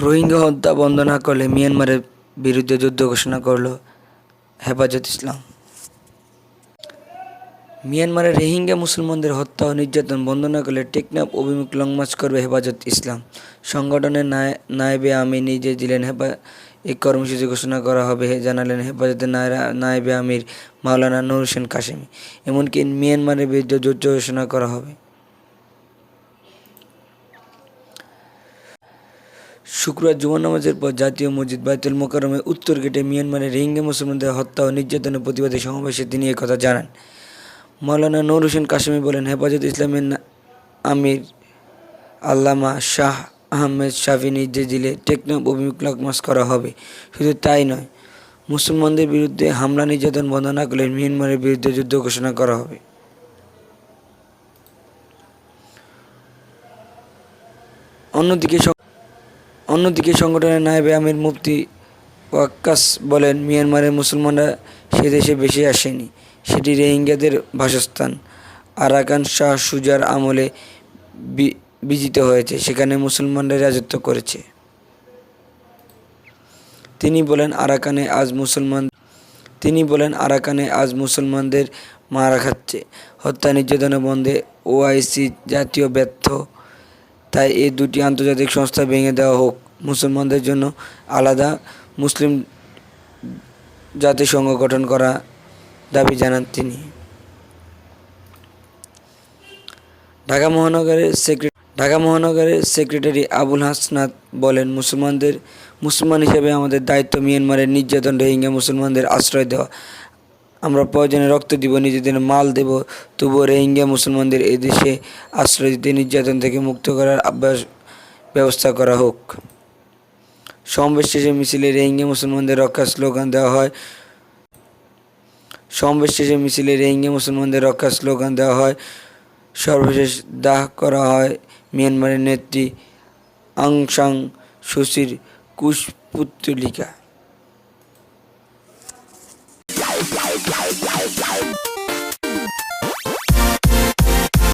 রোহিঙ্গা হত্যা বন্ধ না করলে মিয়ানমারের বিরুদ্ধে যুদ্ধ ঘোষণা করল হেফাজত ইসলাম। মিয়ানমারের রোহিঙ্গা মুসলমানদের হত্যা ও নির্যাতন বন্ধ না করলে টেকনাফ অভিমুখ লং মার্চ করবে হেফাজত ইসলাম। সংগঠনের নায়েবে আমির নির্দেশ দিলেন এই কর্মসূচি ঘোষণা করা হবে জানালেন হেফাজতের নায়েবে আমির মাওলানা নূর হোসেন কাশেমি। এমনকি মিয়ানমারের বিরুদ্ধে যুদ্ধ ঘোষণা করা হবে। শুক্রবার জুমা নামাজের পর জাতীয় মসজিদ বাইতুল মোকাররমের উত্তর গেটে মিয়ানমারের রোহিঙ্গা মুসলমানদের হত্যা ও নির্যাতনের প্রতিবাদে সমাবেশে তিনি একথা জানান। মাওলানা নূর হোসেন কাশেমি বলেন, হেফাজত ইসলামের আমির আল্লামা শাহ আহমেদ শাফি নির্দেশ দিলে টেকনাফ অভিমুখ লং মার্চ করা হবে। শুধু তাই নয়, মুসলমানদের বিরুদ্ধে হামলা নির্যাতন বন্ধ না করলে মিয়ানমারের বিরুদ্ধে যুদ্ধ ঘোষণা করা হবে। অন্যদিকে সংগঠনের নায়েবে আমির মুফতি ওয়াক্কাস বলেন, মিয়ানমারের মুসলমানরা সে দেশে বেশি আসেনি, সেটি রোহিঙ্গাদের বাসস্থান। আরাকান শাহ সুজার আমলে বিজিত হয়েছে, সেখানে মুসলমানরা রাজত্ব করেছে। তিনি বলেন, আরাকানে আজ মুসলমানদের মারা খাচ্ছে। হত্যা নির্যাতন বন্ধে ওআইসি জাতীয় ব্যর্থ, তাই এই দুটি আন্তর্জাতিক সংস্থা ভেঙে দেওয়া হোক। মুসলমানদের জন্য আলাদা মুসলিম জাতিসংঘ গঠন করার দাবি জানান তিনি। ঢাকা মহানগরের সেক্রেটারি আবুল হাসনাত বলেন, মুসলমান হিসেবে আমাদের দায়িত্ব মিয়ানমারের নির্যাতন রোহিঙ্গা মুসলমানদের আশ্রয় দেওয়া। আমরা প্রয়োজনে রক্ত দিব, নিজেদের মাল দেব, তবুও রোহিঙ্গা মুসলমানদের এই দেশে আশ্রয় দিতে, নির্যাতন থেকে মুক্ত করার ব্যবস্থা করা হোক। সমাবেশ শেষে মিছিলে রোহিঙ্গা মুসলমানদের রক্ষার স্লোগান দেওয়া হয়। সর্বশেষ দাহ করা হয় মিয়ানমারের নেত্রী অং সান সুচির কুশপুত্তলিকা।